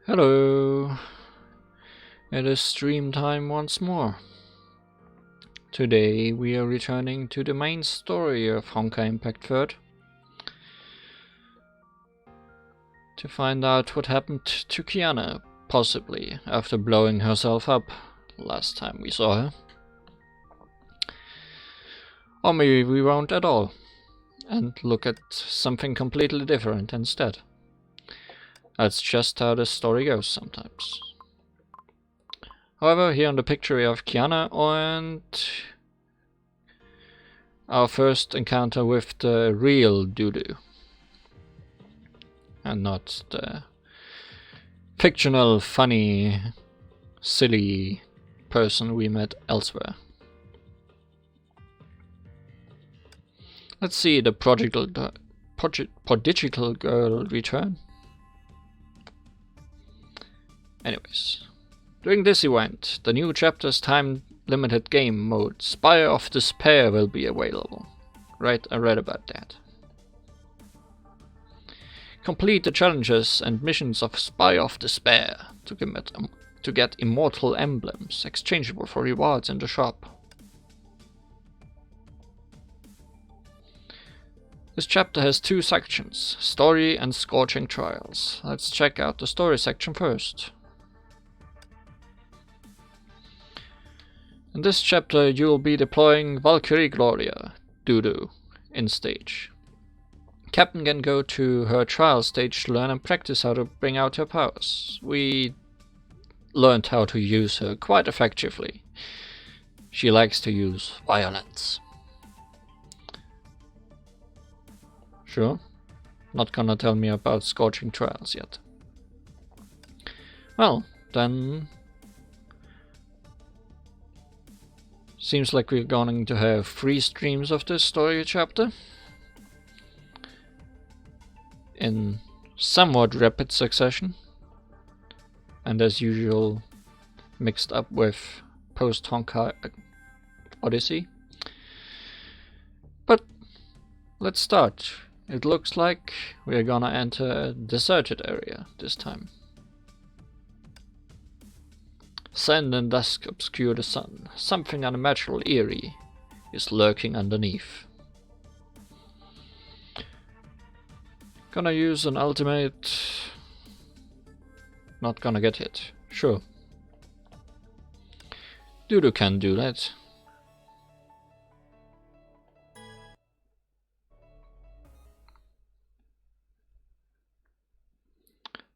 Hello, it is stream time once more. Today we are returning to the main story of Honkai Impact 3rd to find out what happened to Kiana, possibly after blowing herself up last time we saw her. Or maybe we won't at all, and look at something completely different instead. That's just how the story goes sometimes. However, here on the picture we have Kiana and our first encounter with the real Duel, and not the fictional, funny, silly person we met elsewhere. Let's see the prodigal girl return. Anyways, during this event, the new chapter's time-limited game mode, Spire of Despair, will be available. Right, I read about that. Complete the challenges and missions of Spire of Despair to get immortal emblems, exchangeable for rewards in the shop. This chapter has two sections, Story and Scorching Trials. Let's check out the story section first. In this chapter you will be deploying Valkyrie Gloria, Duel, in stage. Captain can go to her trial stage to learn and practice how to bring out her powers. We learned how to use her quite effectively. She likes to use violence. Sure, not gonna tell me about Scorching Trials yet. Well, then seems like we're going to have 3 streams of this story chapter in somewhat rapid succession, and as usual mixed up with post-Honkai Odyssey. But let's start. It looks like we're gonna enter a deserted area this time. Sand and dusk obscure the sun. Something unimaginable eerie is lurking underneath. Gonna use an ultimate. Not gonna get hit. Sure. Duel can do that.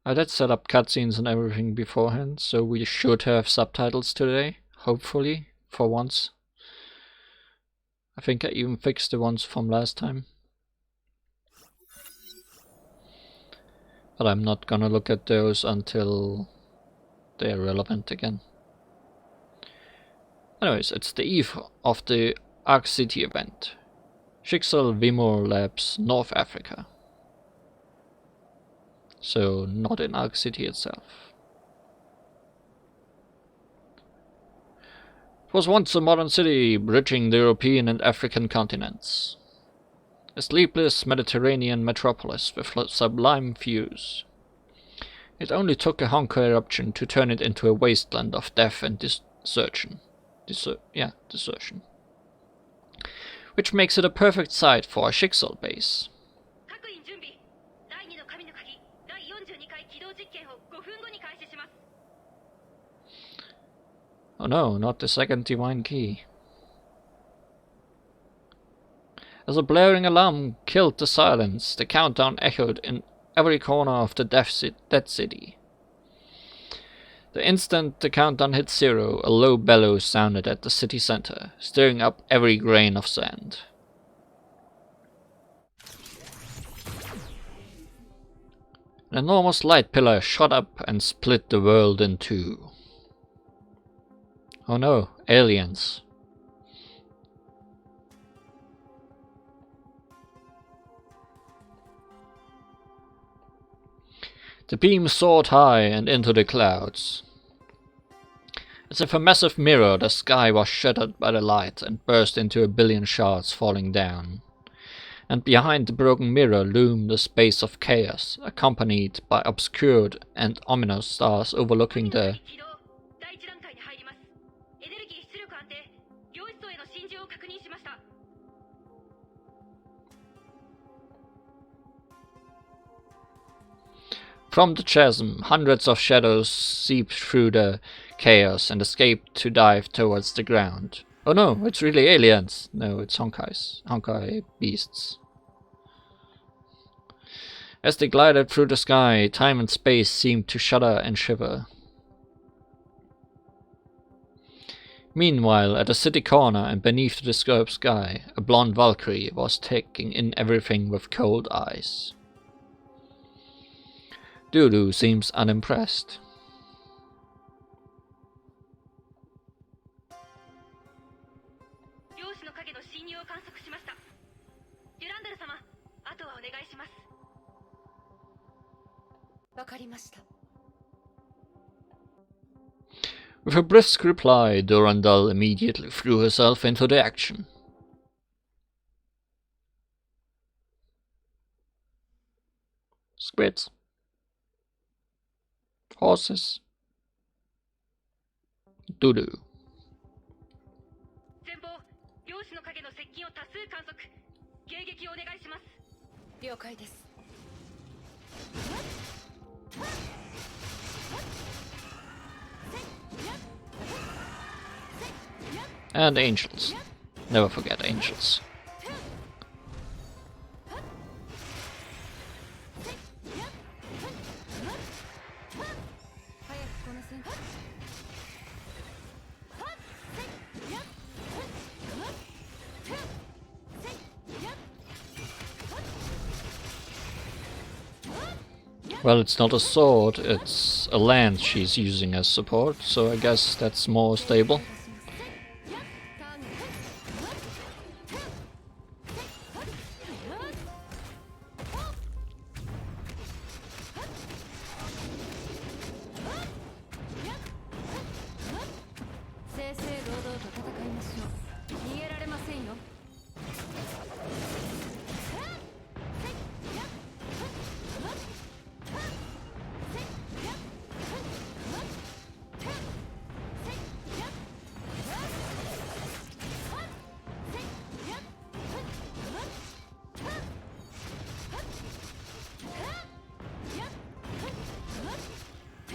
I did set up cutscenes and everything beforehand, so we should have subtitles today, hopefully, for once. I think I even fixed the ones from last time. But I'm not gonna look at those until they're relevant again. Anyways, it's the eve of the Arc City event. Schicksal Vimor Labs, North Africa. So, not in Arc City itself. It was once a modern city bridging the European and African continents. A sleepless Mediterranean metropolis with sublime views. It only took a Honkai eruption to turn it into a wasteland of death and desertion. Desertion. Which makes it a perfect site for a Schicksal base. Oh no, not the second divine key. As a blaring alarm killed the silence, the countdown echoed in every corner of the dead city. The instant the countdown hit 0, a low bellow sounded at the city center, stirring up every grain of sand. An enormous light pillar shot up and split the world in two. Oh no, aliens. The beam soared high and into the clouds. As if a massive mirror, the sky was shattered by the light and burst into a billion shards falling down. and behind the broken mirror loomed a space of chaos, accompanied by obscured and ominous stars overlooking the From the chasm, hundreds of shadows seeped through the chaos and escaped to dive towards the ground. Oh no, it's really aliens! No, it's Honkai beasts. As they glided through the sky, time and space seemed to shudder and shiver. Meanwhile, at a city corner and beneath the disturbed sky, a blonde Valkyrie was taking in everything with cold eyes. Duel seems unimpressed. With a brisk reply, Durandal immediately threw herself into the action. Squids. Horses. Duel. 前方、陽子の影の接近を多数観測。迎撃をお願いします。了解です。And angels. Never forget angels. Well, it's not a sword, it's a lance she's using as support, so I guess that's more stable.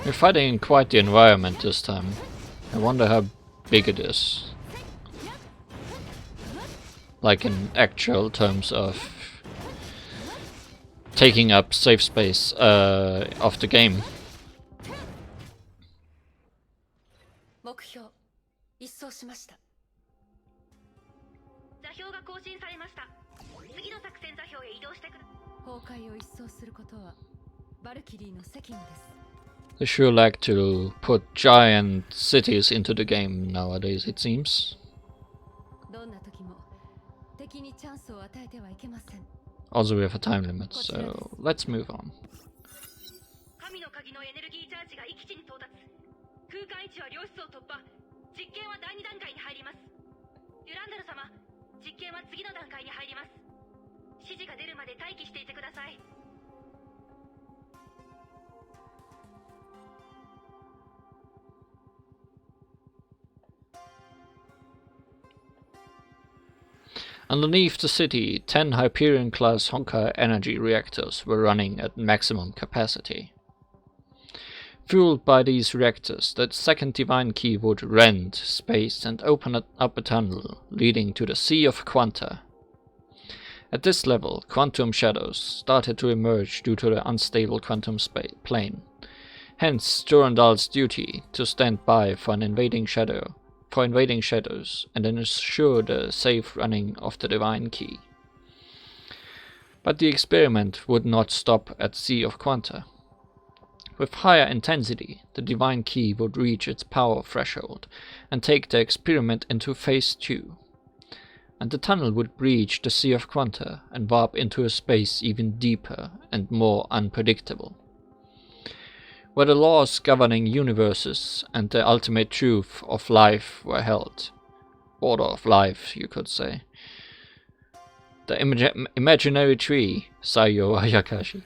We're fighting in quite the environment this time. I wonder how big it is. Like in actual terms of taking up safe space of the game. 目標一掃しました。座標が更新されました。次の作戦座標へ移動してください。崩壊を一掃することはバルキリーの責務です。 They sure like to put giant cities into the game nowadays, it seems. Also, we have a time limit, so let's move on. Underneath the city, 10 Hyperion-class Honkai energy reactors were running at maximum capacity. Fueled by these reactors, the second divine key would rend space and open up a tunnel leading to the Sea of Quanta. At this level, quantum shadows started to emerge due to the unstable quantum plane. Hence, Durandal's duty to stand by for invading shadows and ensure the safe running of the divine key. But the experiment would not stop at Sea of Quanta. With higher intensity, the divine key would reach its power threshold and take the experiment into phase 2. And the tunnel would breach the Sea of Quanta and warp into a space even deeper and more unpredictable, where the laws governing universes and the ultimate truth of life were held. Order of life, you could say. The imaginary tree, Sayo Ayakashi.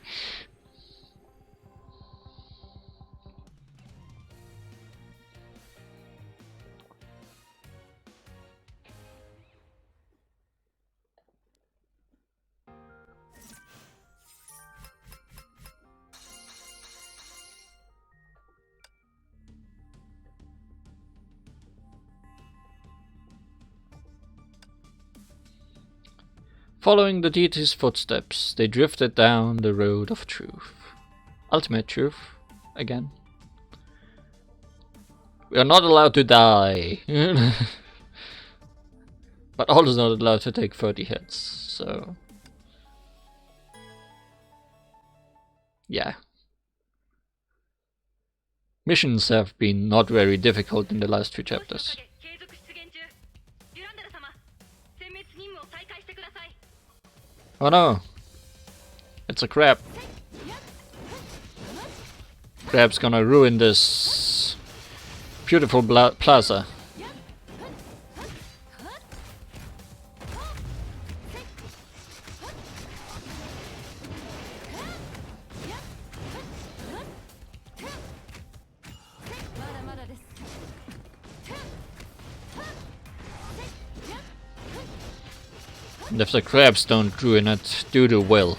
Following the deity's footsteps, they drifted down the road of truth. Ultimate truth, again. We are not allowed to die. But also not allowed to take 30 hits, so... yeah. Missions have been not very difficult in the last few chapters. Oh no! It's a crab. Crab's gonna ruin this beautiful plaza. And if the crabs don't ruin it, Duel will.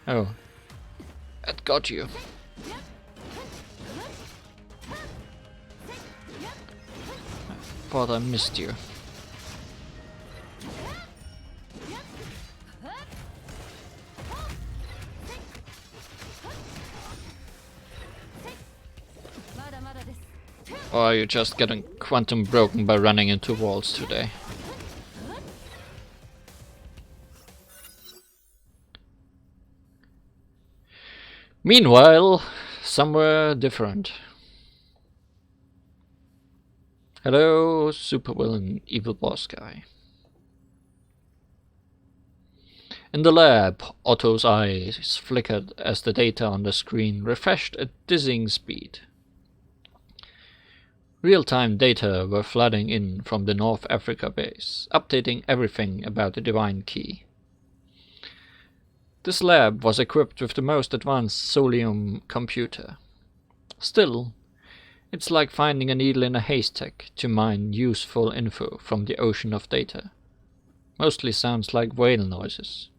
Oh. That got you. I thought I missed you. Or are you just getting quantum broken by running into walls today? Meanwhile, somewhere different. Hello, supervillain, evil boss guy. In the lab, Otto's eyes flickered as the data on the screen refreshed at dizzying speed. Real-time data were flooding in from the North Africa base, updating everything about the Divine Key. This lab was equipped with the most advanced Solium computer. Still, it's like finding a needle in a haystack to mine useful info from the ocean of data. Mostly sounds like whale noises.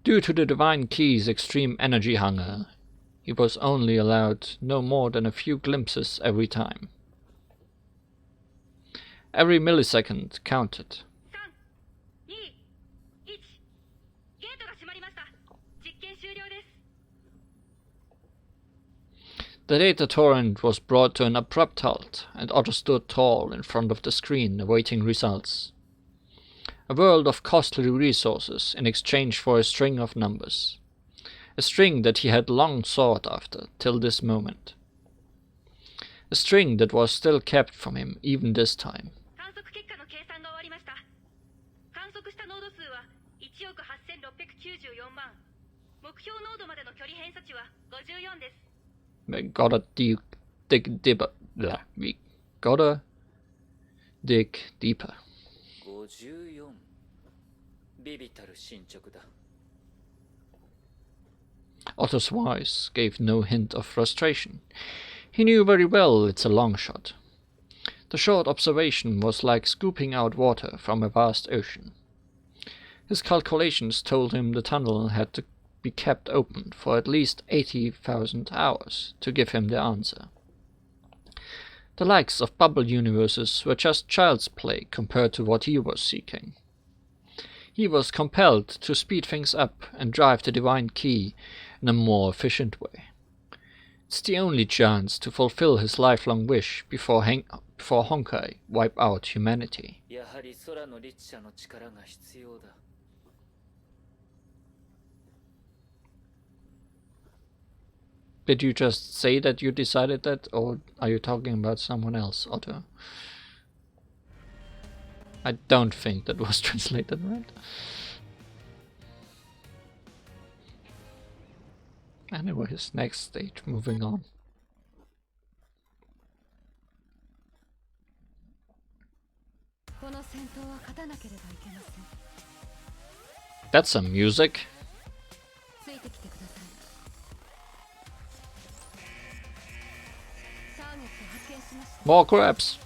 Due to the Divine Key's extreme energy hunger, he was only allowed no more than a few glimpses every time. Every millisecond counted. The data torrent was brought to an abrupt halt, and Otto stood tall in front of the screen awaiting results. A world of costly resources in exchange for a string of numbers. A string that he had long sought after, till this moment. A string that was still kept from him even this time. We gotta dig deeper. We gotta dig deeper. Otto's voice gave no hint of frustration. He knew very well it's a long shot. The short observation was like scooping out water from a vast ocean. His calculations told him the tunnel had to be kept open for at least 80,000 hours to give him the answer. The likes of bubble universes were just child's play compared to what he was seeking. He was compelled to speed things up and drive the Divine Key in a more efficient way. It's the only chance to fulfill his lifelong wish before Honkai wipe out humanity. Did you just say that you decided that, or are you talking about someone else, Otto? I don't think that was translated right. Anyways, next stage, moving on. That's some music. More crabs.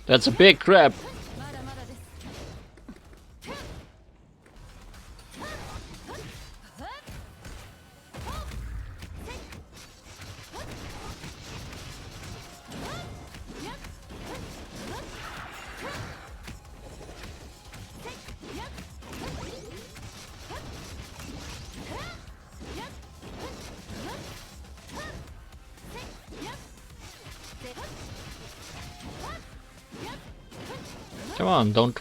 That's a big crab. Come on, don't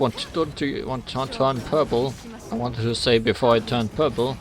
you want to turn purple? I wanted to say before I turned purple.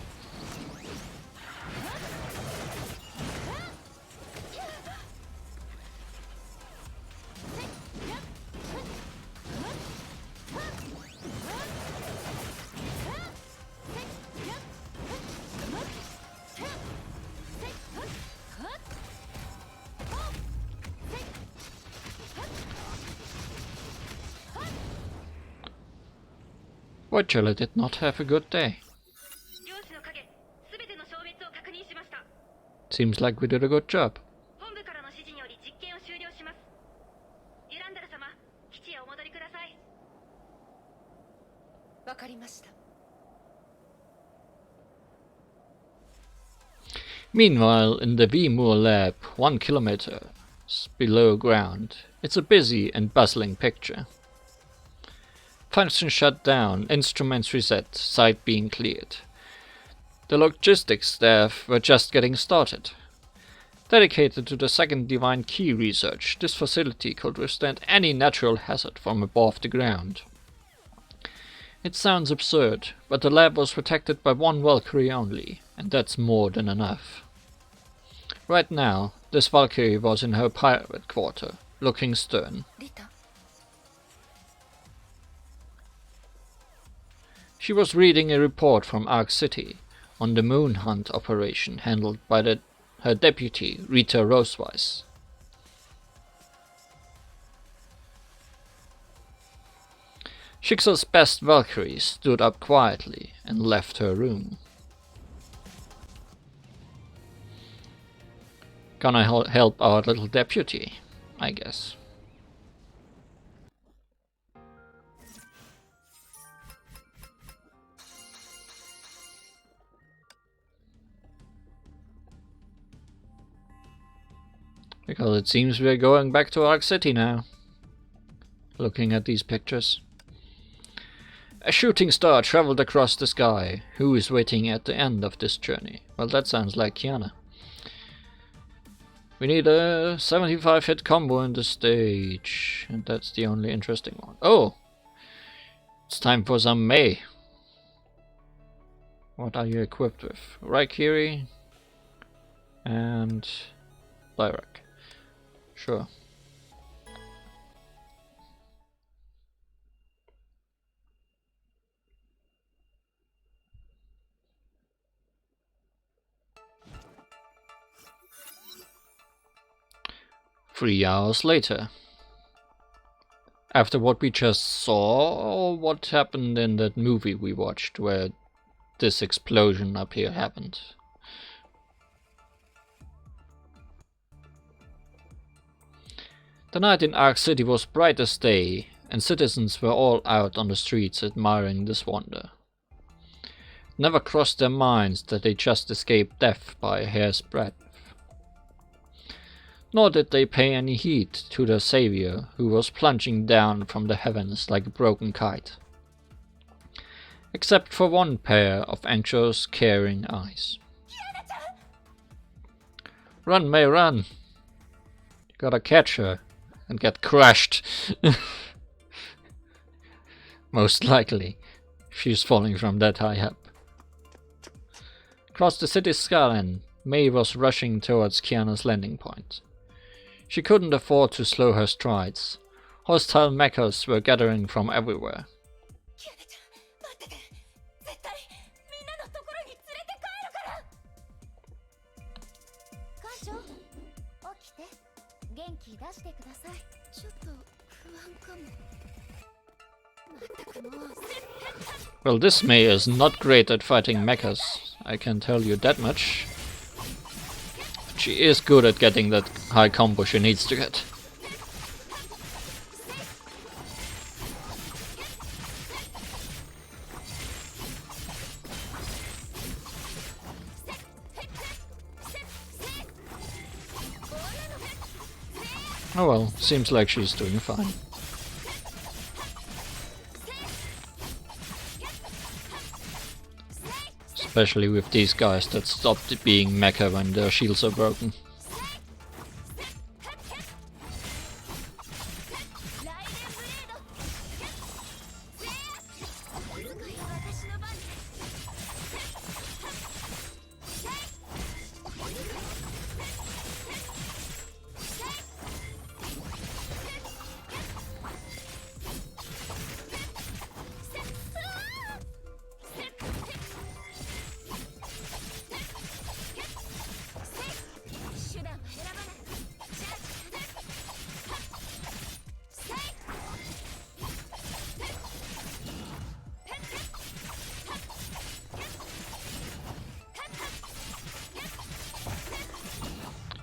Virtually did not have a good day. Seems like we did a good job. Meanwhile, in the VMUR lab, 1 kilometer below ground, it's a busy and bustling picture. Function shut down, instruments reset, site being cleared. The logistics staff were just getting started. Dedicated to the second divine key research, this facility could withstand any natural hazard from above the ground. It sounds absurd, but the lab was protected by 1 Valkyrie only, and that's more than enough. Right now, this Valkyrie was in her pirate quarter, looking stern. She was reading a report from Ark City on the moon hunt operation handled by her deputy, Rita Roseweiss. Schicksal's best Valkyrie stood up quietly and left her room. Gonna help our little deputy, I guess. Because it seems we're going back to Ark City now. Looking at these pictures. A shooting star traveled across the sky. Who is waiting at the end of this journey? Well, that sounds like Kiana. We need a 75 hit combo in the stage. And that's the only interesting one. Oh! It's time for some Mei. What are you equipped with? Raikiri and Lyrak. Sure. Three hours later. After what we just saw, or what happened in that movie we watched where this explosion up here happened. The night in Ark City was bright as day, and citizens were all out on the streets admiring this wonder. It never crossed their minds that they just escaped death by a hair's breadth. Nor did they pay any heed to their savior, who was plunging down from the heavens like a broken kite. Except for 1 pair of anxious, caring eyes. Run, Mei, run! You gotta catch her and get crushed. Most likely, she's falling from that high up. Across the city's skyline, Mei was rushing towards Kiana's landing point. She couldn't afford to slow her strides. Hostile mechas were gathering from everywhere. Well, this Mei is not great at fighting mechas, I can tell you that much. She is good at getting that high combo she needs to get. Oh well, seems like she's doing fine. Especially with these guys that stopped being mecha when their shields are broken.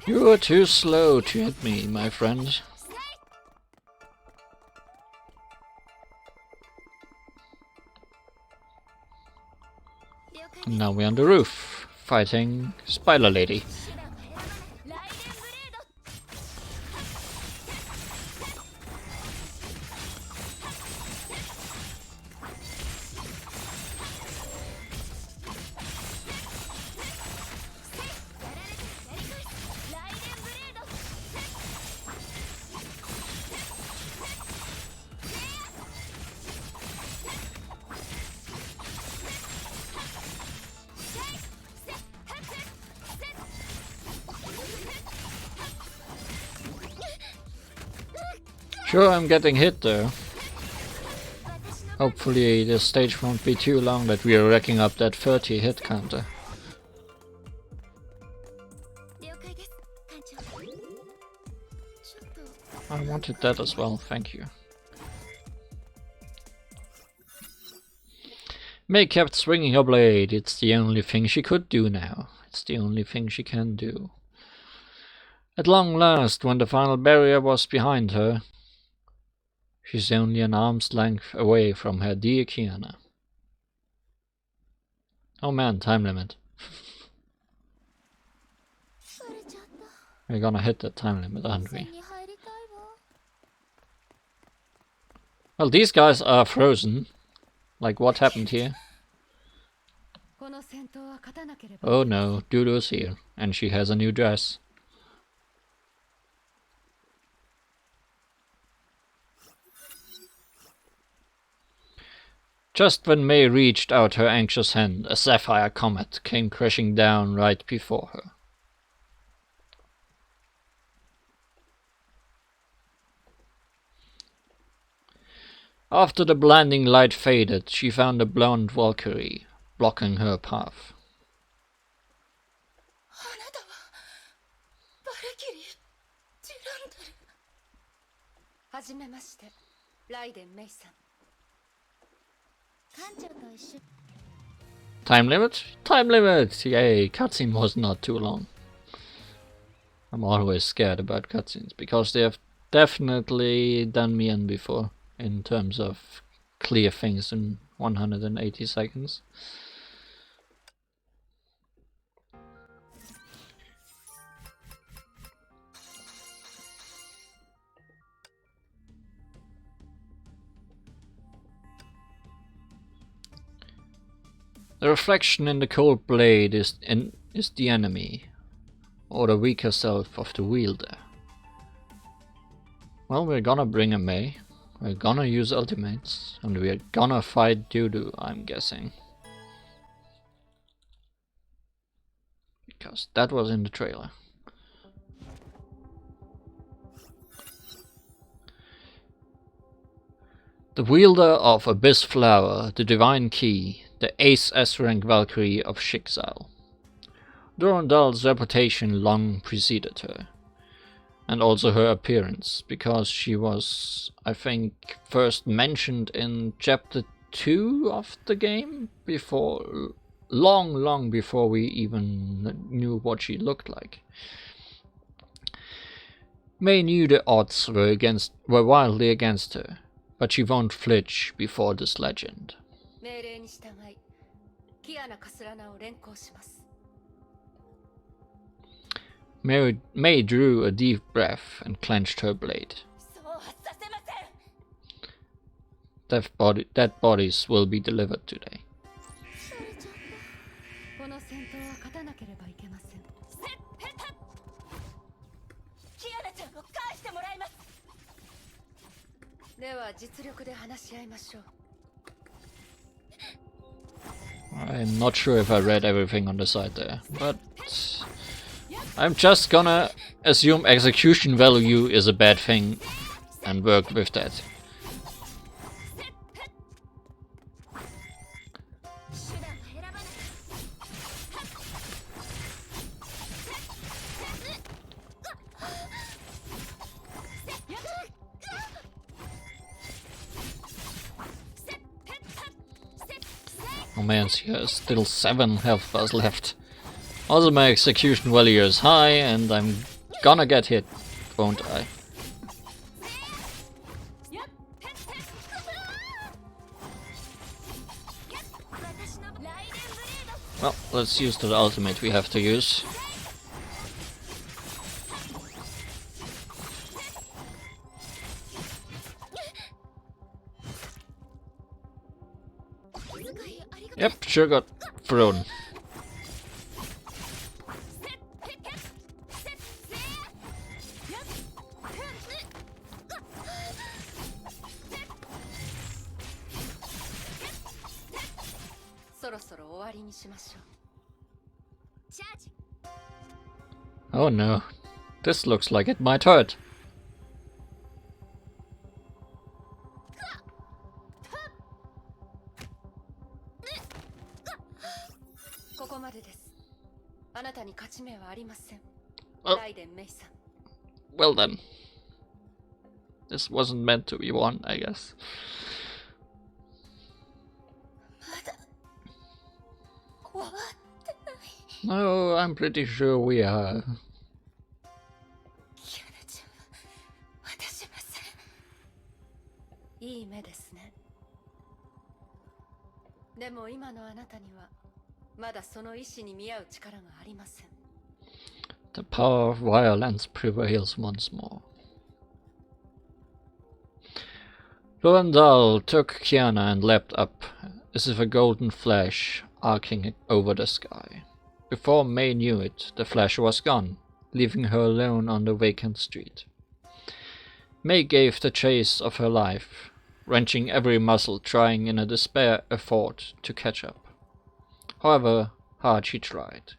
You are too slow to hit me, my friend. And now we're on the roof, fighting Spider Lady. Sure, I'm getting hit there. Hopefully this stage won't be too long that we are racking up that 30 hit counter. I wanted that as well, thank you. Mei kept swinging her blade. It's the only thing she could do now. It's the only thing she can do. At long last, when the final barrier was behind her, she's only an arm's length away from her dear Kiana. Oh man, time limit. We're gonna hit that time limit, aren't we? Well, these guys are frozen. Like, what happened here? Oh no, Dudu's here, and she has a new dress. Just when Mei reached out her anxious hand, a sapphire comet came crashing down right before her. After the blinding light faded, she found a blonde Valkyrie blocking her path. Time limit? Time limit! Yay, cutscene was not too long. I'm always scared about cutscenes, because they have definitely done me in before, in terms of clear things in 180 seconds. The reflection in the cold blade is the enemy, or the weaker self of the wielder. Well, we're gonna bring a Mei, we're gonna use ultimates, and we're gonna fight Dudu, I'm guessing. Because that was in the trailer. The wielder of Abyss Flower, the Divine Key, the Ace S-rank Valkyrie of Schicksal. Durandal's reputation long preceded her, and also her appearance, because she was, I think, first mentioned in Chapter 2 of the game, before, long before we even knew what she looked like. May knew the odds were wildly against her, but she won't flinch before this legend. May drew a deep breath and clenched her blade. Dead bodies will be delivered today. I'm not sure if I read everything on the side there, but I'm just gonna assume execution value is a bad thing and work with that. Oh man, she has still 7 health bars left. Also my execution value is high and I'm gonna get hit, won't I? Well, let's use the ultimate we have to use. Yep, sure got thrown. Oh no, this looks like it might hurt. Well then. This wasn't meant to be won, I guess. No, I'm pretty sure we are. The power of violence prevails once more. Durandal took Kiana and leapt up, as if a golden flash arcing over the sky. Before May knew it, the flash was gone, leaving her alone on the vacant street. May gave the chase of her life, wrenching every muscle, trying in a despair effort to catch up. However hard she tried,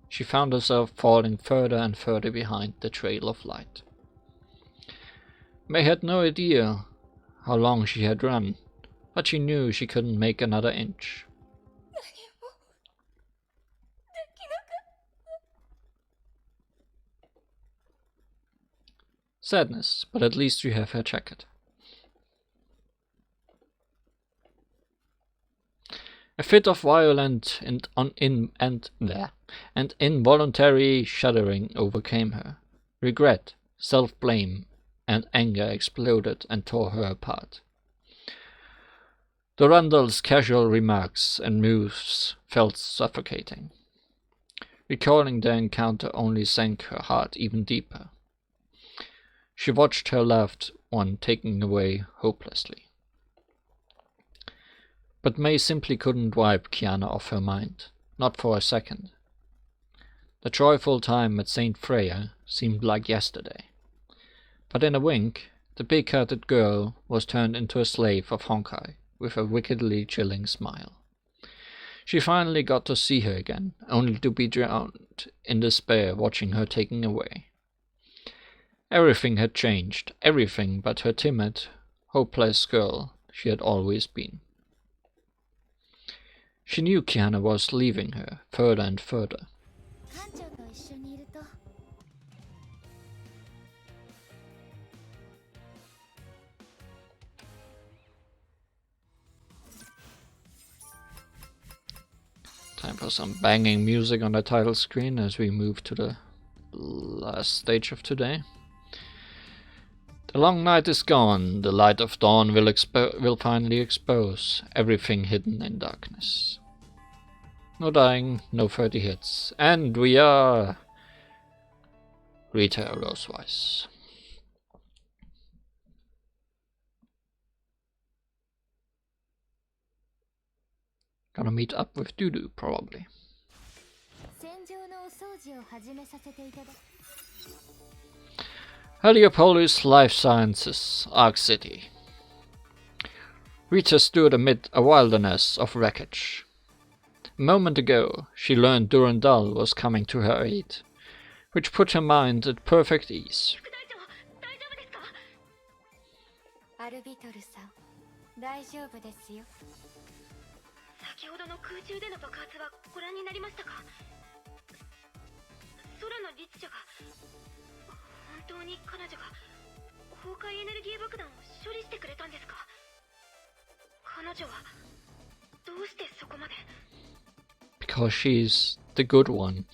she found herself falling further and further behind the trail of light. May had no idea how long she had run, but she knew she couldn't make another inch. Sadness, but at least we have her jacket. A fit of violent and involuntary shuddering overcame her. Regret, self-blame, and anger exploded and tore her apart. Durandal's casual remarks and moves felt suffocating. Recalling the encounter only sank her heart even deeper. She watched her loved one taken away hopelessly. But May simply couldn't wipe Kiana off her mind, not for a second. The joyful time at St. Freya seemed like yesterday. But in a wink, the big-hearted girl was turned into a slave of Honkai, with a wickedly chilling smile. She finally got to see her again, only to be drowned in despair watching her taken away. Everything had changed, everything but her timid, hopeless girl. she had always been. She knew Kiana was leaving her further and further. Time for some banging music on the title screen as we move to the last stage of today. The long night is gone, the light of dawn will finally expose everything hidden in darkness. No dying, no 30 hits, and we are Rita Rosewise. Gonna meet up with Dudu, probably. Heliopolis Life Sciences, Arc City. Rita stood amid a wilderness of wreckage. A moment ago, she learned Duel was coming to her aid, which put her mind at perfect ease. Because she's the good one.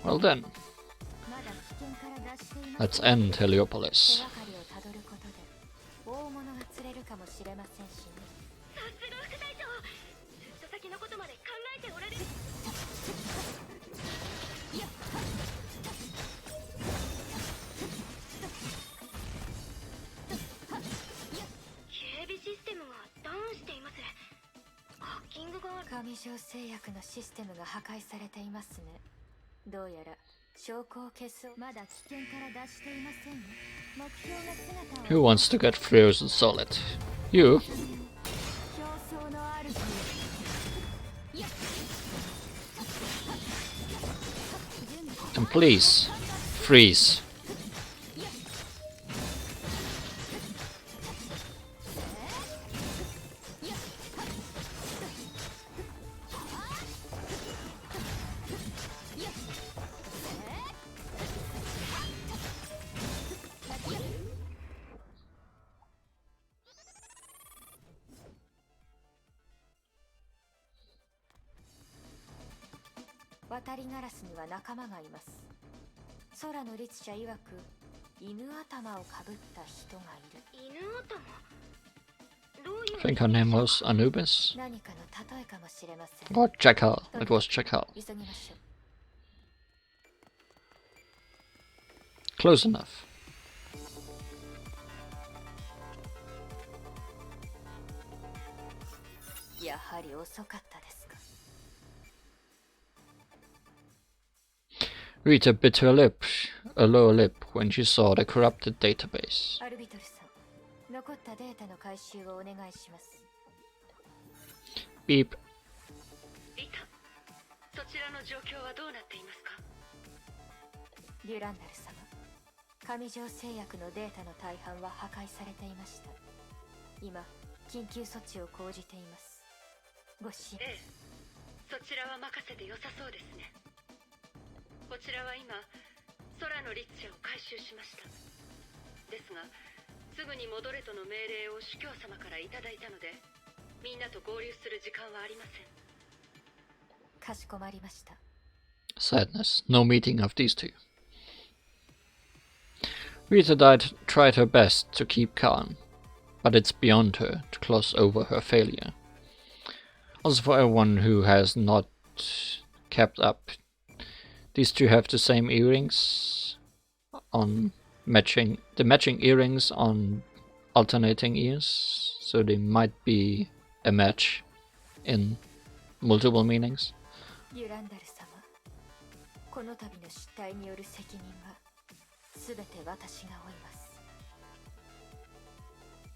Well then, let's end Heliopolis. Who wants to get frozen solid? You? And please, freeze. I think her name was Anubis. Or Jackal. It was Jackal. Close enough. Rita bit her lip, a lower lip, when she saw the corrupted database. Beep. Sadness. No meeting of these two. Rita tried her best to keep calm, but it's beyond her to gloss over her failure. Also for everyone who has not kept up, these two have the same earrings on matching earrings on alternating ears, so they might be a match in multiple meanings. ユランダル様、この度の失態による責任はすべて私が負います。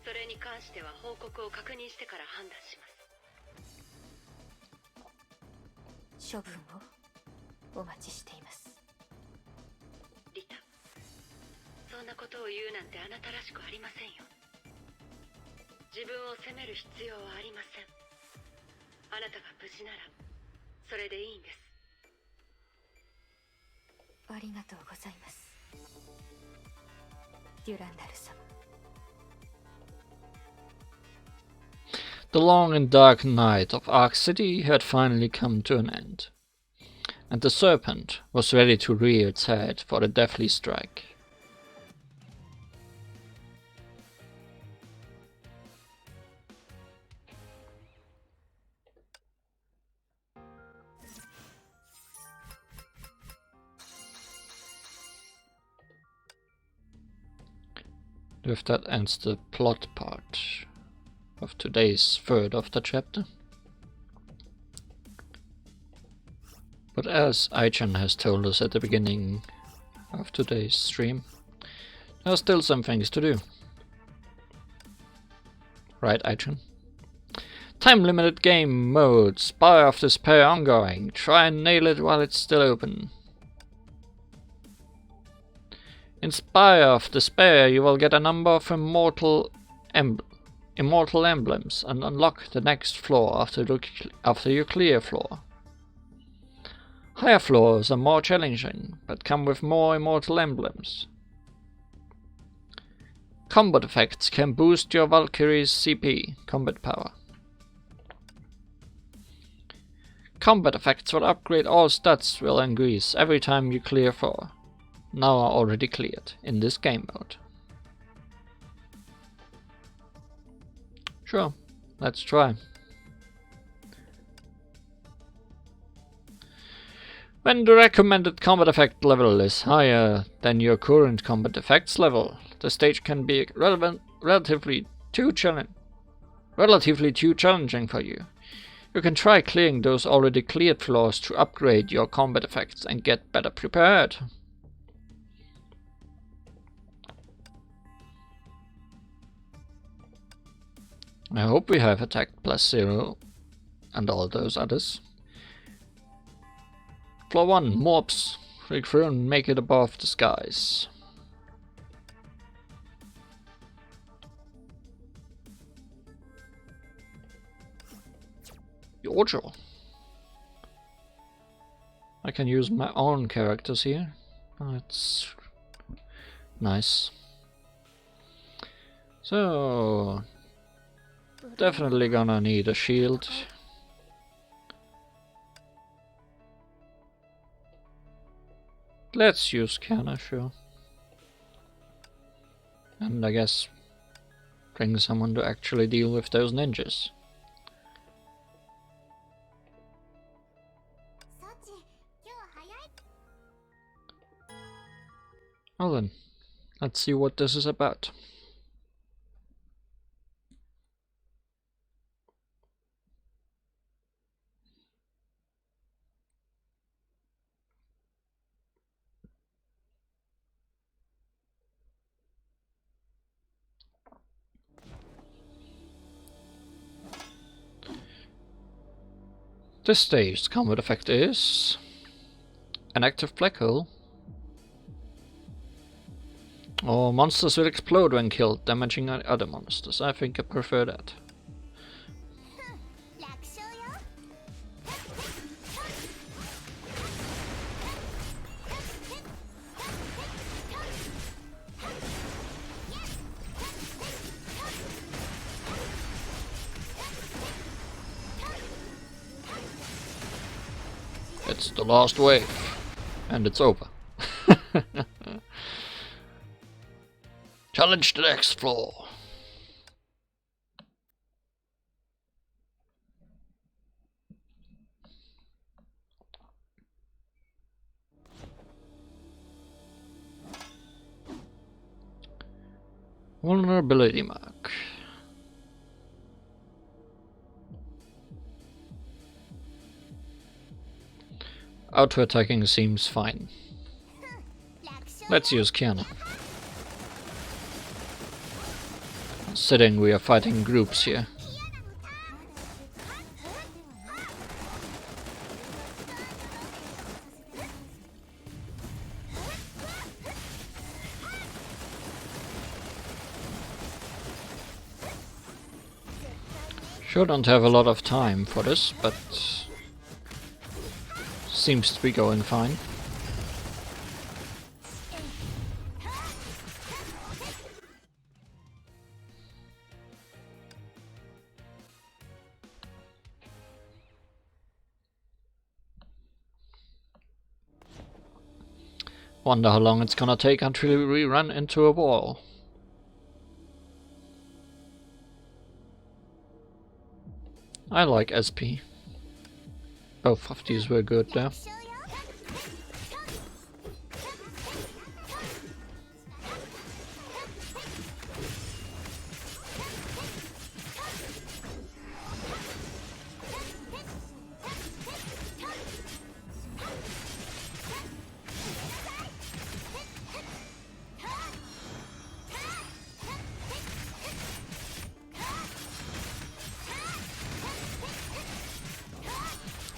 それに関しては報告を確認してから判断します。処分をお待ちしています。リタ、そんなことを言うなんてあなたらしくありませんよ。自分を責める必要はありません。あなたが無事ならそれでいいんです。ありがとうございます、デュランダル様。The long and dark night of Ark City had finally come to an end, and the serpent was ready to rear its head for the deathly strike. With that ends the plot part of today's third of the chapter. But as Aichan has told us at the beginning of today's stream, there are still some things to do. Right, Aichan? Time-limited game mode, Spire of Despair ongoing. Try and nail it while it's still open. In Spire of Despair, you will get a number of immortal emblems and unlock the next floor after you clear a floor. Higher floors are more challenging, but come with more immortal emblems. Combat effects can boost your Valkyrie's CP, combat power. Combat effects will upgrade all stats will increase every time you clear 4. Now are already cleared in this game mode. Sure, let's try. When the recommended combat effect level is higher than your current combat effects level, the stage can be relatively too challenging for you. You can try clearing those already cleared floors to upgrade your combat effects and get better prepared. I hope we have attack +0 and all those others. Floor 1, mobs. Break through and make it above the skies. Yojo. I can use my own characters here. That's nice. So definitely gonna need a shield. Let's use Kiana, sure. And I guess bring someone to actually deal with those ninjas. Well then, let's see what this is about. This stage's combat effect is an active black hole. Or monsters will explode when killed, damaging other monsters. I think I prefer that. It's the last wave, and it's over. Challenge the next floor. Vulnerability mark. Auto-attacking seems fine. Let's use Kiana. Considering we are fighting groups here. Sure don't have a lot of time for this, but seems to be going fine. Wonder how long it's gonna take until we run into a wall. I like SP. Both of these were good there.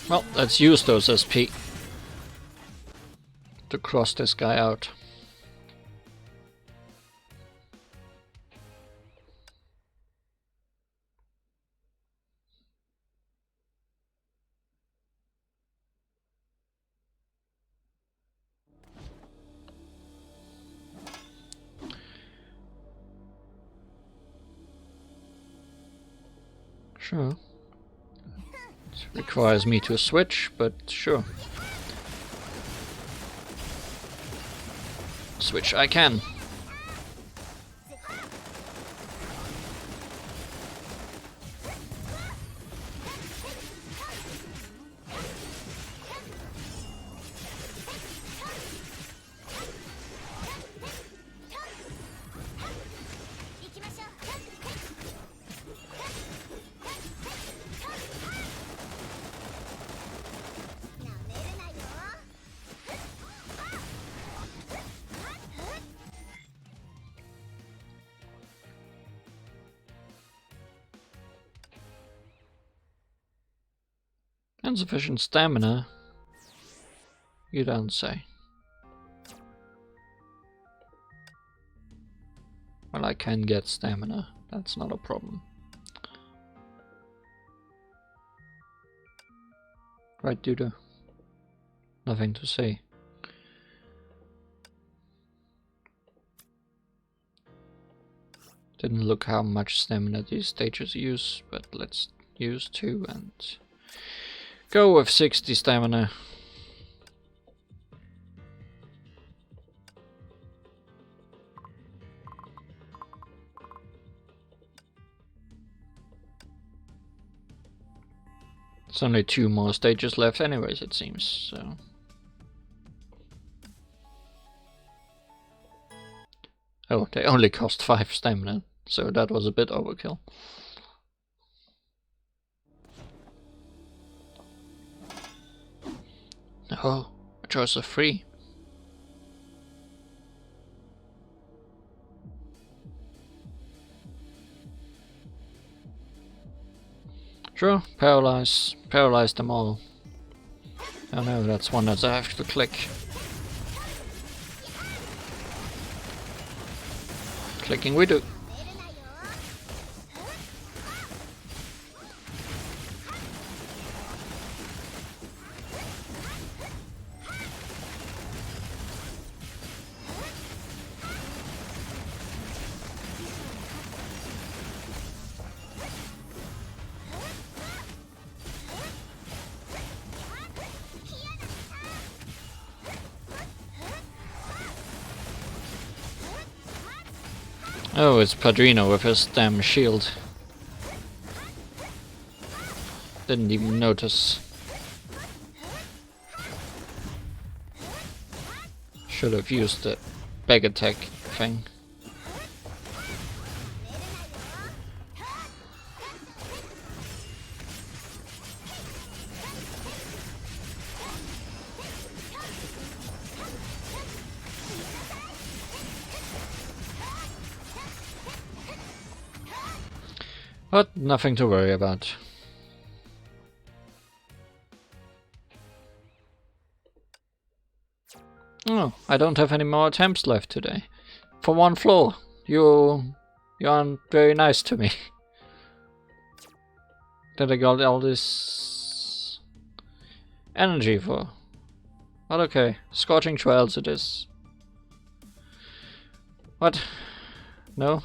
Well, let's use those SP to cross this guy out. Sure. Requires me to switch, but sure. Switch I can. Insufficient stamina? You don't say. Well, I can get stamina. That's not a problem. Right, Duda? Nothing to say. Didn't look how much stamina these stages use, but let's use 2 and go with 60 stamina. There's only 2 more stages left anyways, it seems, so... Oh, they only cost 5 stamina, so that was a bit overkill. Oh, a choice of 3. Sure, paralyze them all. Oh no, that's one that I have to click. Clicking we do. Oh, it's Padrino with his damn shield. Didn't even notice. Should have used the bag attack thing. But nothing to worry about. Oh, I don't have any more attempts left today. For one floor. You aren't very nice to me. That I got all this energy for. But okay, scorching trails it is. What? No?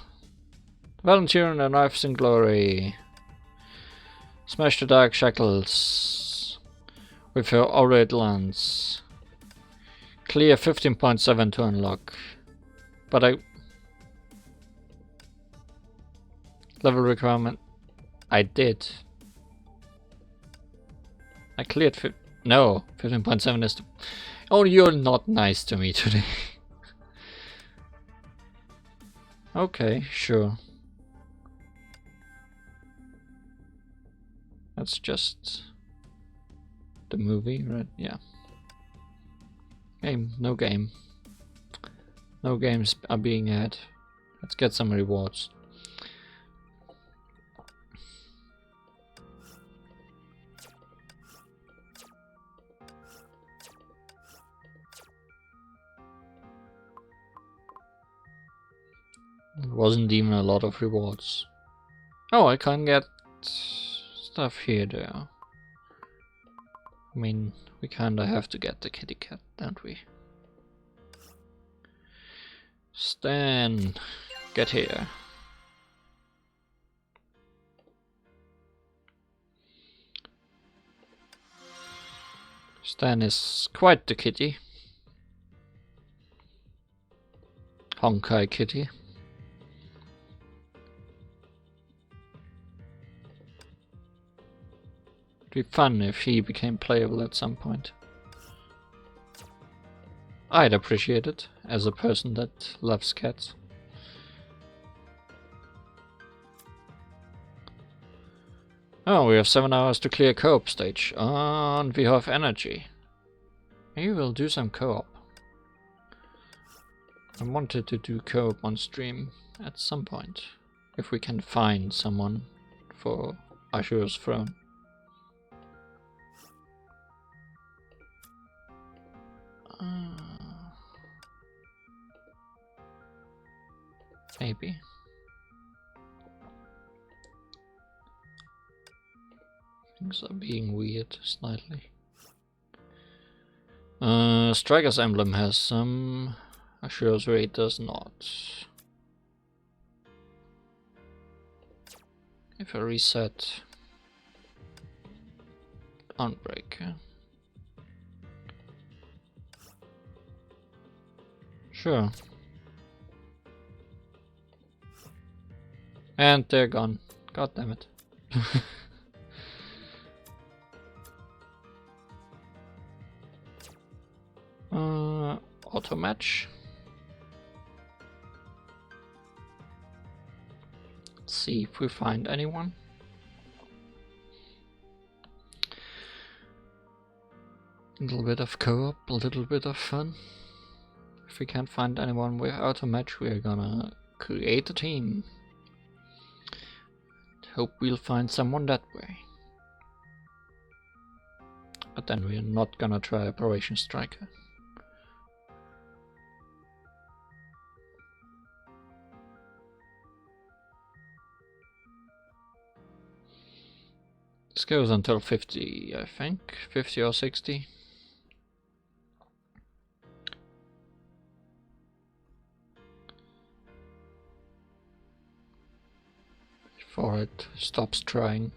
Volunteer in the knives in glory. Smash the dark shackles with your aureate lance. Clear 15.7 to unlock. But level requirement. I did. I cleared no, 15.7 is oh, you're not nice to me today. Okay, sure. That's just the movie, right? Yeah. Game, no game. No games are being had. Let's get some rewards. There wasn't even a lot of rewards. Oh, I can't get stuff here though. I mean, we kinda have to get the kitty cat, don't we? Stan, get here. Stan is quite the kitty. Honkai kitty. It'd be fun if he became playable at some point. I'd appreciate it, as a person that loves cats. Oh, we have 7 hours to clear co-op stage, and we have energy. Maybe we'll do some co-op. I wanted to do co-op on stream at some point, if we can find someone for Ashura's throne. Maybe. Things are being weird slightly. Striker's emblem has some. Ashura's raid does not. If I reset Unbreaker. Sure. And they're gone. God damn it. Auto match. Let's see if we find anyone. A little bit of co-op, a little bit of fun. If we can't find anyone with auto match, we are gonna create a team. Hope we'll find someone that way. But then we're not gonna try Operation Striker. This goes until 50, I think. 50 or 60. Before it stops trying.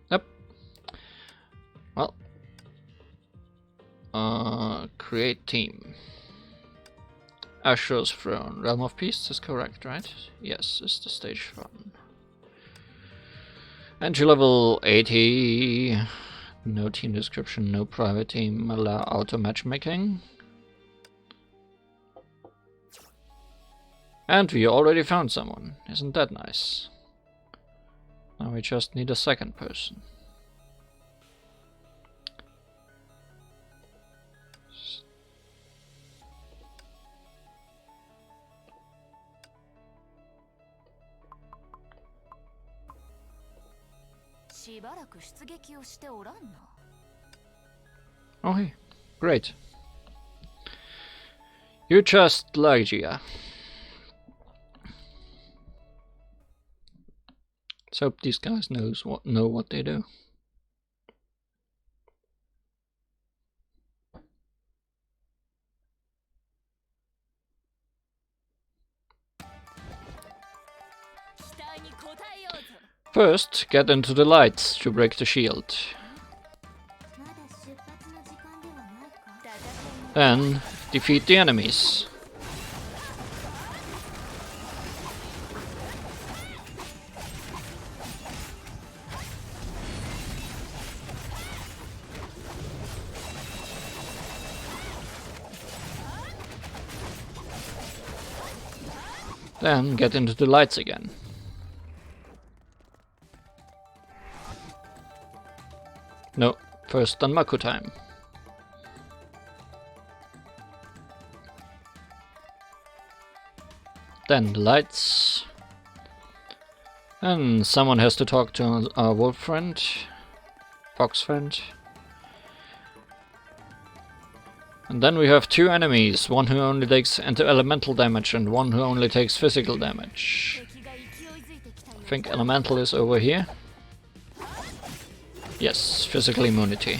Yep. Well. Create team. Ashura's throne. Realm of Peace is correct, right? Yes, it's the stage throne. Entry level 80. No team description, no private team. Allow auto matchmaking. And we already found someone. Isn't that nice? Now we just need a second person. Oh hey, great. You just Lygia. Let's hope these guys know what they do. First, get into the lights to break the shield. Then, defeat the enemies. Then, get into the lights again. No, first Danmaku time. Then the lights. And someone has to talk to our wolf friend, fox friend. And then we have two enemies, one who only takes elemental damage and one who only takes physical damage. I think elemental is over here. Yes, physical immunity.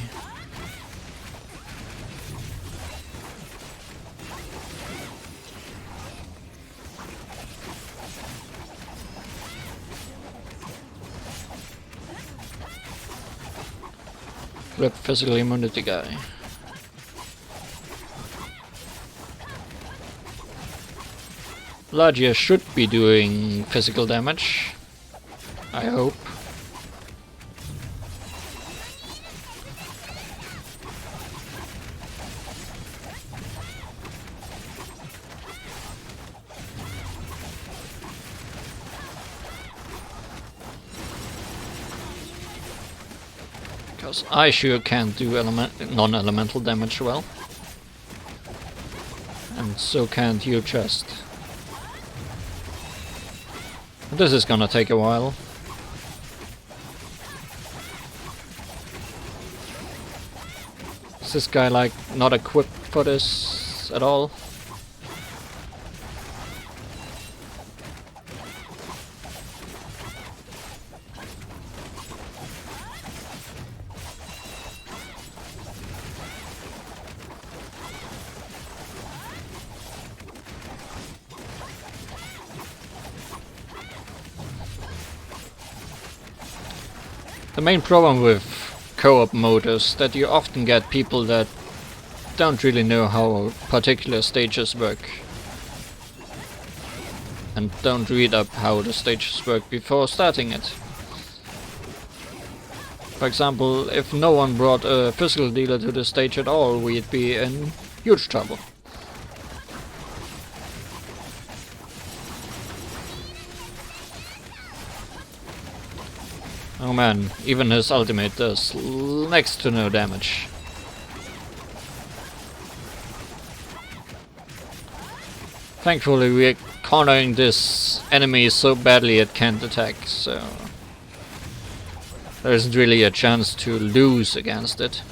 Rip physical immunity guy. Lygia should be doing physical damage, I hope. Because I sure can't do non-elemental damage well. And so can't you just. This is gonna take a while. Is this guy like not equipped for this at all? The main problem with co-op mode is that you often get people that don't really know how particular stages work and don't read up how the stages work before starting it. For example, if no one brought a physical dealer to the stage at all, we'd be in huge trouble. Oh man, even his ultimate does next to no damage. Thankfully we're cornering this enemy so badly it can't attack, so there isn't really a chance to lose against it.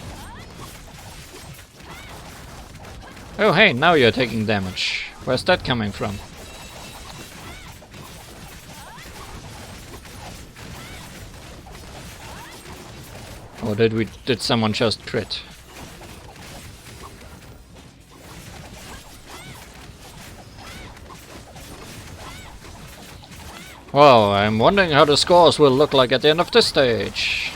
Oh hey, now you're taking damage. Where's that coming from? Or did someone just crit? Well, I'm wondering how the scores will look like at the end of this stage.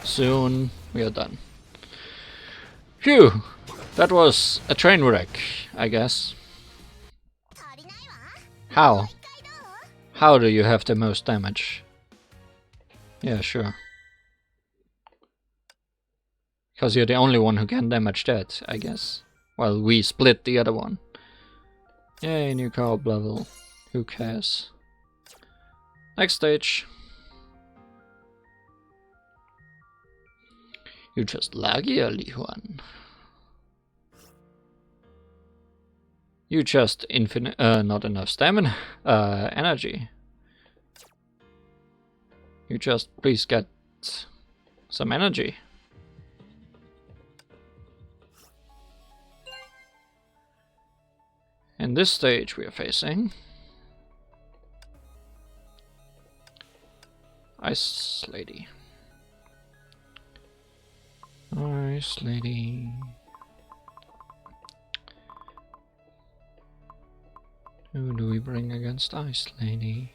Soon we are done. Phew! That was a train wreck, I guess. How? How do you have the most damage? Yeah, sure. Because you're the only one who can damage that, I guess. Well, we split the other one. Yay, new co-op level. Who cares? Next stage. You just laggy, early one. You just infinite, not enough stamina, energy. You just please get some energy. In this stage we are facing Ice Lady. Ice Lady. Who do we bring against Ice Lady?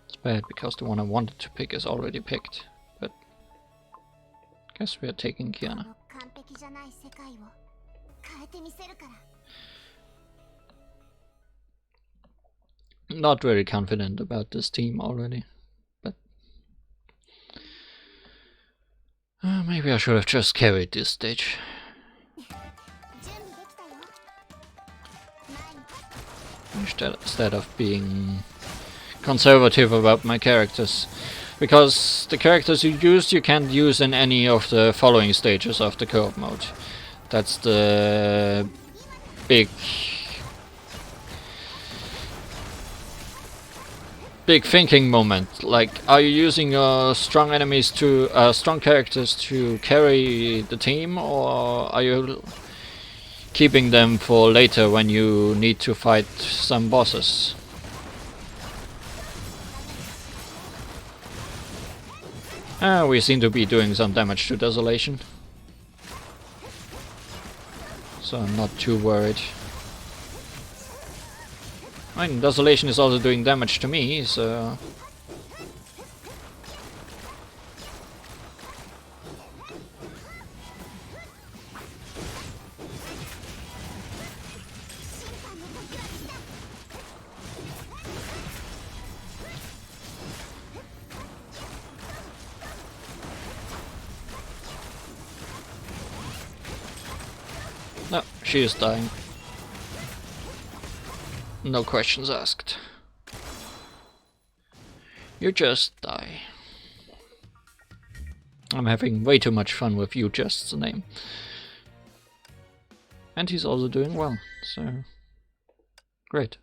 It's bad because the one I wanted to pick is already picked, but guess we are taking Kiana. Not very confident about this team already, but maybe I should have just carried this stage. Instead of being conservative about my characters, because the characters you used you can't use in any of the following stages of the co-op mode. That's the big thinking moment. Like, are you using your strong enemies to strong characters to carry the team, or are you keeping them for later when you need to fight some bosses? We seem to be doing some damage to Desolation, so I'm not too worried. I mean, Desolation is also doing damage to me, so... No, she is dying. No questions asked. You just die. I'm having way too much fun with You Just's name. And he's also doing well, so... great.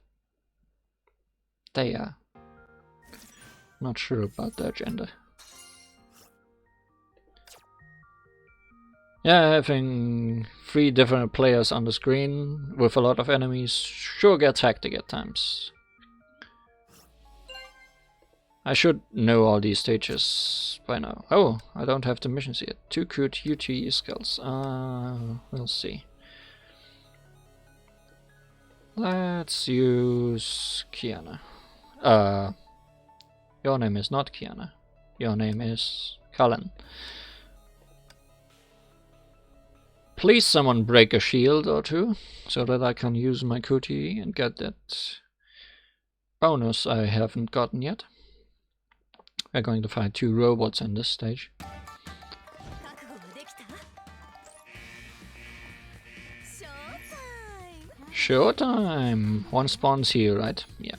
They are. Not sure about their gender. Yeah, having 3 different players on the screen with a lot of enemies sure gets hectic at times. I should know all these stages by now. Oh, I don't have the missions yet. 2 cute UT skills. We'll see. Let's use Kiana. Your name is not Kiana. Your name is Cullen. Please someone break a shield or 2, so that I can use my QTE and get that bonus I haven't gotten yet. We're going to fight 2 robots in this stage. Showtime! One spawns here, right? Yeah.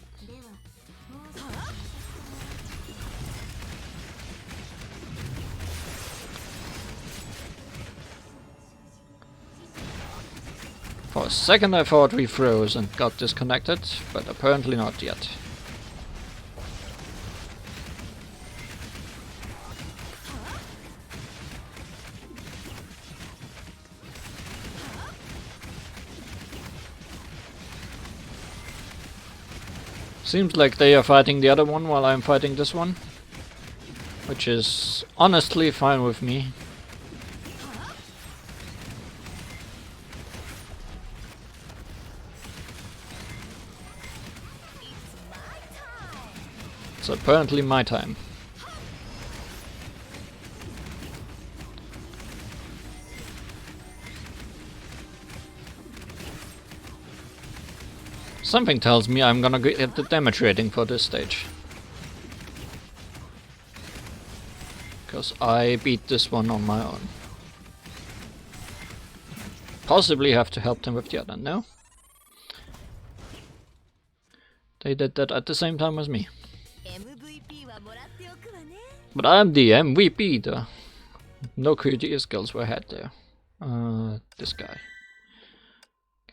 For a second I thought we froze and got disconnected, but apparently not yet. Seems like they are fighting the other one while I'm fighting this one, which is honestly fine with me. It's apparently my time. Something tells me I'm gonna get the damage rating for this stage. Because I beat this one on my own. possibly have to help them with the other. No? They did that at the same time as me. But I'm the MVP though. No creative skills were had there. This guy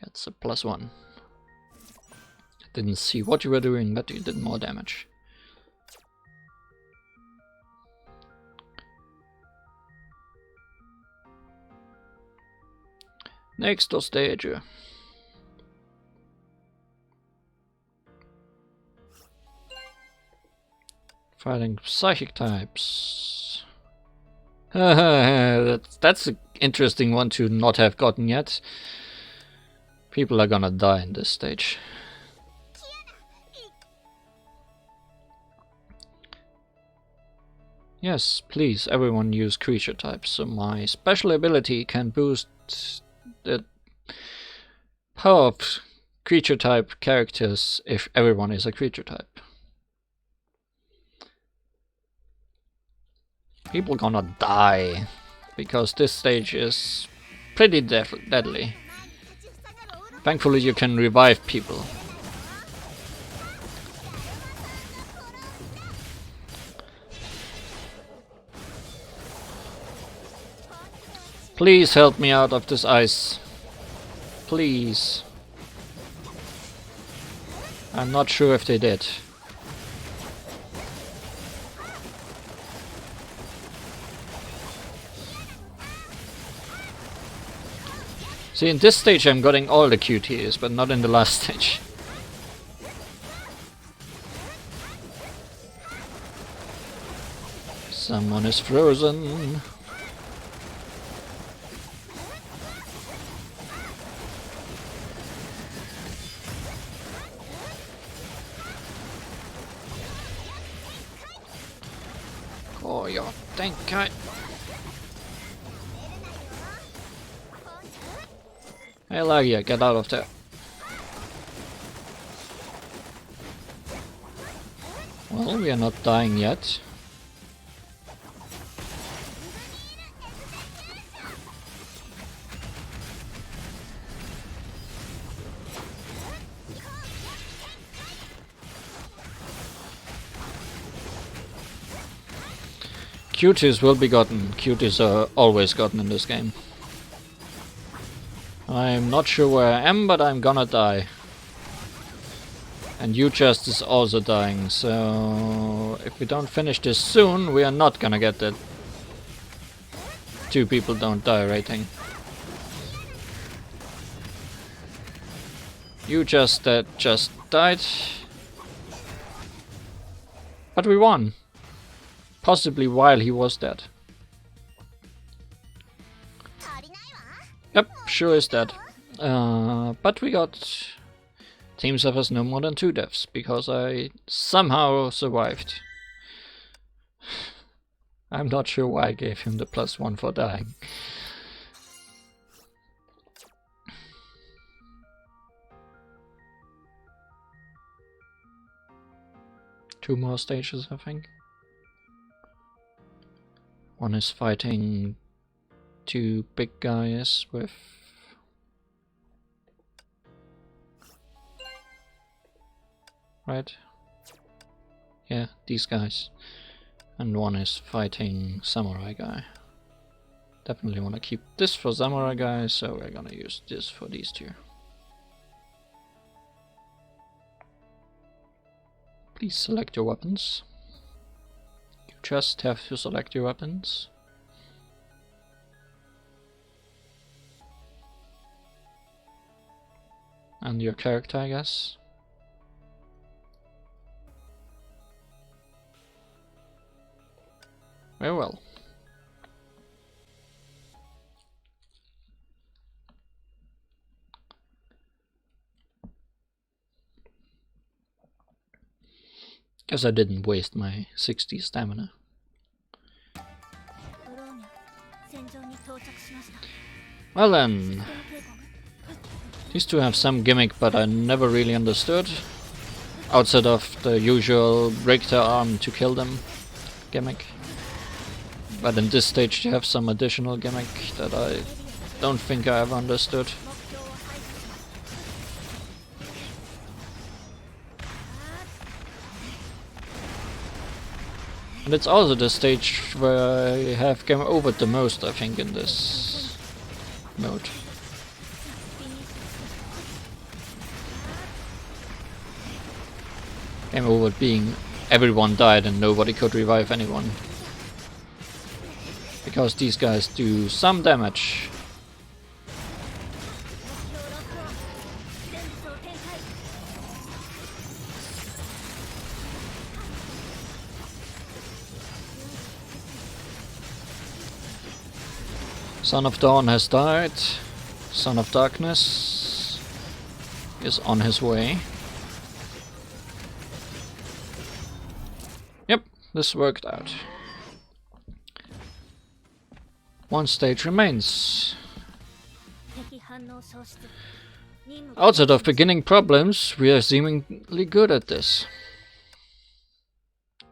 gets a +1. Didn't see what you were doing, but you did more damage. Next stage. Fighting psychic types. That's an interesting one to not have gotten yet. People are gonna die in this stage. Yes, please, everyone use creature types, so my special ability can boost the power of creature type characters if everyone is a creature type. People gonna die, because this stage is pretty deadly. Thankfully you can revive people. Please help me out of this ice. Please. I'm not sure if they did. See, in this stage I'm getting all the QTEs, but not in the last stage. Someone is frozen. Oh, your Honkai. Hey Lagia, get out of there. Well, we are not dying yet. Cuties will be gotten. Cuties are always gotten in this game. I'm not sure where I am, but I'm gonna die. And U-Just is also dying, so if we don't finish this soon, we are not gonna get that 2 people don't die rating. U-Just that just died. But we won. Possibly while he was dead. Yep, sure is dead. But we got... Team suffers no more than 2 deaths, because I somehow survived. I'm not sure why I gave him the +1 for dying. Two more stages, I think. One is fighting 2 big guys with... Right? Yeah, these guys. And one is fighting samurai guy. Definitely want to keep this for samurai guy, so we're gonna use this for these 2. Please select your weapons. You just have to select your weapons. And your character, I guess. Very well. Guess I didn't waste my 60 stamina. Well then, these 2 have some gimmick, but I never really understood. Outside of the usual break their arm to kill them gimmick. But in this stage they have some additional gimmick that I don't think I ever understood. And it's also the stage where I have game over the most, I think, in this mode. Game over being everyone died and nobody could revive anyone. Because these guys do some damage. Son of Dawn has died. Son of Darkness is on his way. Yep, this worked out. One stage remains. Outside of beginning problems, we are seemingly good at this.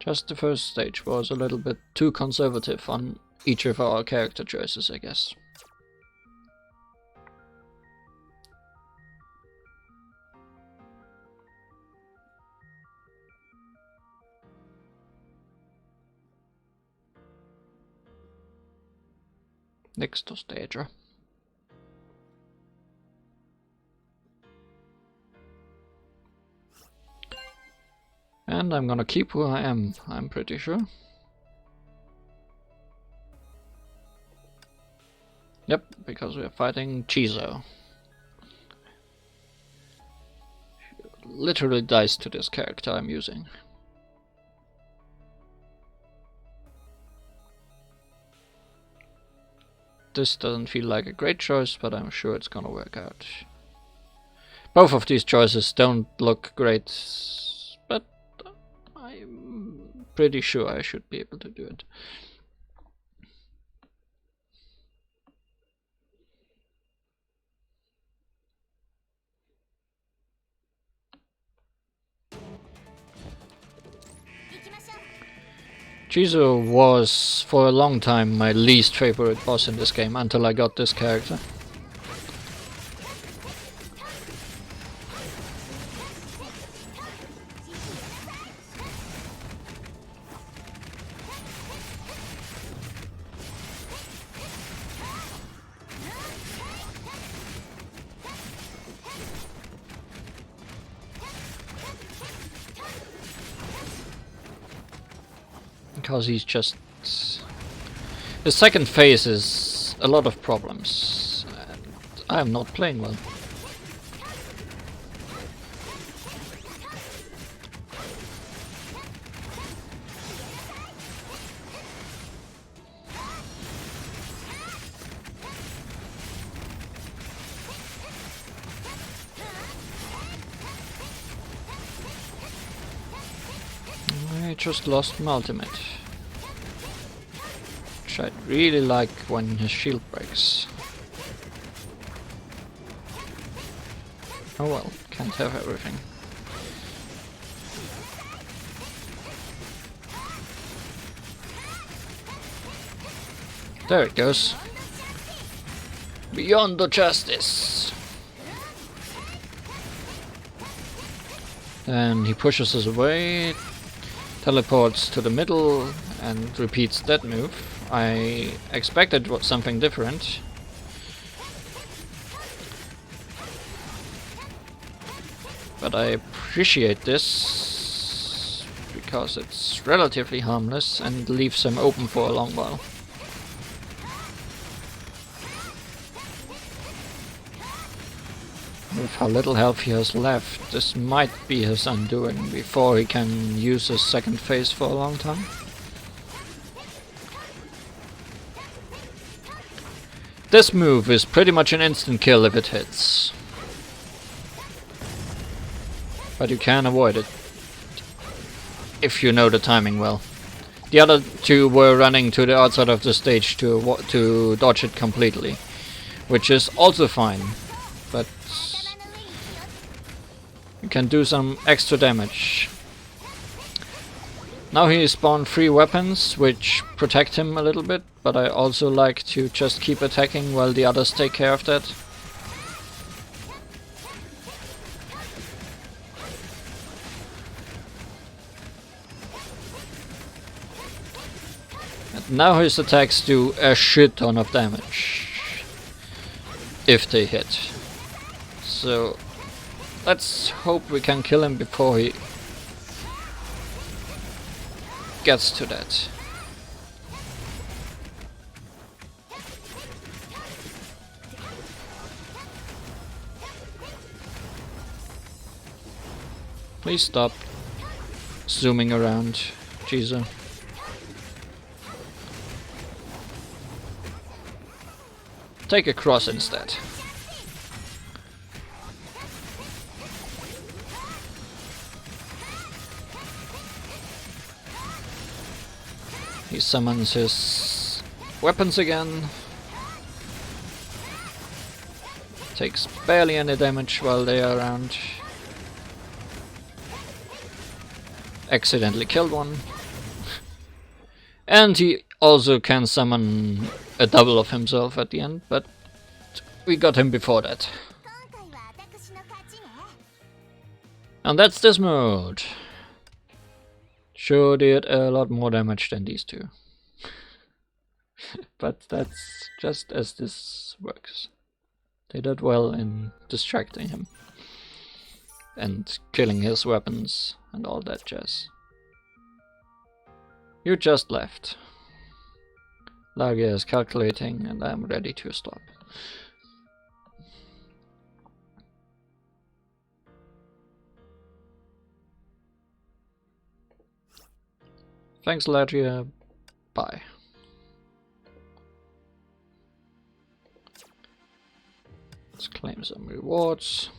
Just the first stage was a little bit too conservative on each of our character choices, I guess. Next stage. And I'm gonna keep who I am, I'm pretty sure. Yep, because we are fighting Chizo. Literally dies to this character I'm using. This doesn't feel like a great choice, but I'm sure it's gonna work out. Both of these choices don't look great, but I'm pretty sure I should be able to do it. Chizo was for a long time my least favorite boss in this game until I got this character. Because he's just... His second phase is a lot of problems, and I am not playing well. I just lost my ultimate. Which I really like when his shield breaks. Oh well, can't have everything. There it goes. Beyond the justice. Then he pushes us away, teleports to the middle and repeats that move. I expected something different. But I appreciate this because it's relatively harmless and leaves him open for a long while. With how little health he has left, this might be his undoing before he can use his second phase for a long time. This move is pretty much an instant kill if it hits. But you can avoid it if you know the timing well. The other two were running to the outside of the stage to dodge it completely, which is also fine, but you can do some extra damage. Now he spawned 3 weapons, which protect him a little bit, but I also like to just keep attacking while the others take care of that. And now his attacks do a shit ton of damage, if they hit. So let's hope we can kill him before he gets to that. Please stop zooming around, Jesus. Take a cross instead. He summons his weapons again. Takes barely any damage while they are around. Accidentally killed one. And he also can summon a double of himself at the end, but we got him before that. And that's this mode. Sure did a lot more damage than these two. But that's just as this works. They did well in distracting him. And killing his weapons and all that jazz. You just left. Lagia is calculating and I'm ready to stop. Thanks, Lagia. Bye. Let's claim some rewards.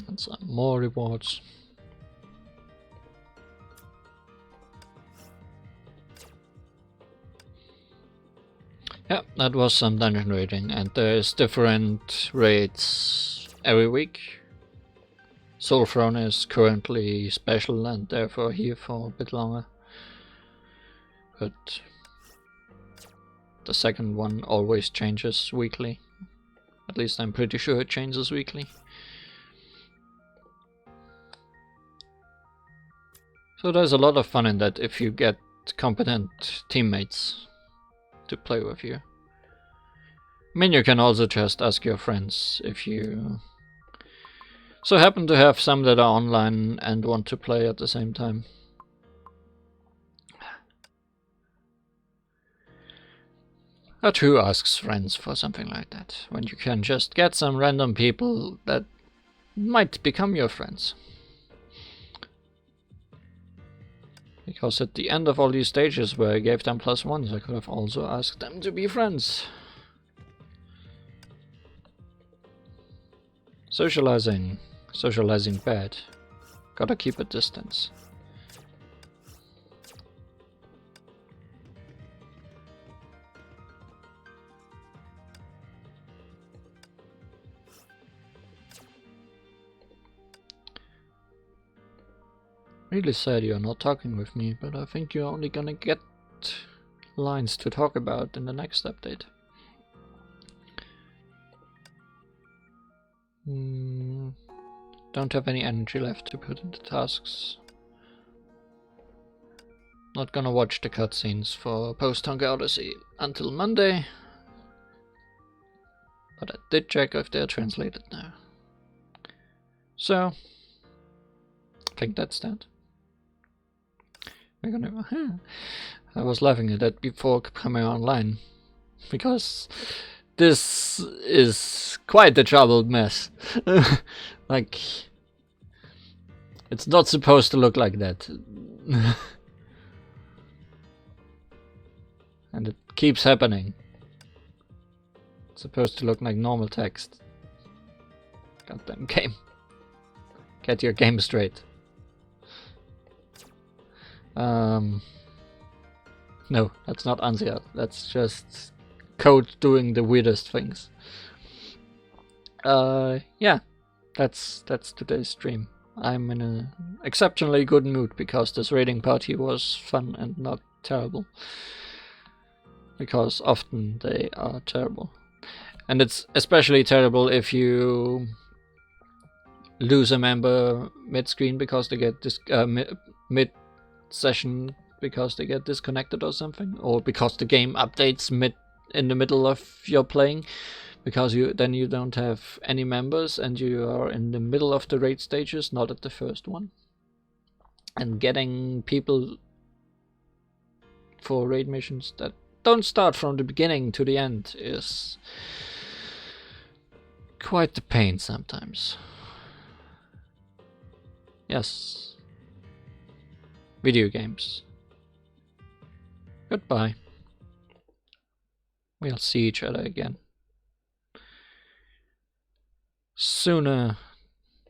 And some more rewards. Yeah, that was some dungeon raiding, and there's different raids every week. Soul Throne is currently special and therefore here for a bit longer. But the second one always changes weekly. At least I'm pretty sure it changes weekly. So there's a lot of fun in that if you get competent teammates to play with you. I mean, you can also just ask your friends if you so happen to have some that are online and want to play at the same time. But who asks friends for something like that, when you can just get some random people that might become your friends? Because at the end of all these stages where I gave them +1s, I could have also asked them to be friends. Socializing. Socializing bad. Gotta keep a distance. Really sad you're not talking with me, but I think you're only gonna get lines to talk about in the next update. Don't have any energy left to put into tasks. Not gonna watch the cutscenes for post-Honkai Odyssey until Monday. But I did check if they're translated now. So, I think that's that. We're gonna... I was laughing at that before coming online. Because this is quite a troubled mess. Like, it's not supposed to look like that. And it keeps happening. It's supposed to look like normal text. Goddamn game. Get your game straight. No, that's not Ansia. That's just code doing the weirdest things. Yeah, that's today's stream. I'm in an exceptionally good mood because this raiding party was fun and not terrible. Because often they are terrible. And it's especially terrible if you lose a member mid-screen because they get mid-session because they get disconnected or something, or because the game updates in the middle of your playing, because you don't have any members and you are in the middle of the raid stages, not at the first one. And getting people for raid missions that don't start from the beginning to the end is quite the pain sometimes. Yes. Video games. Goodbye. We'll see each other again. Sooner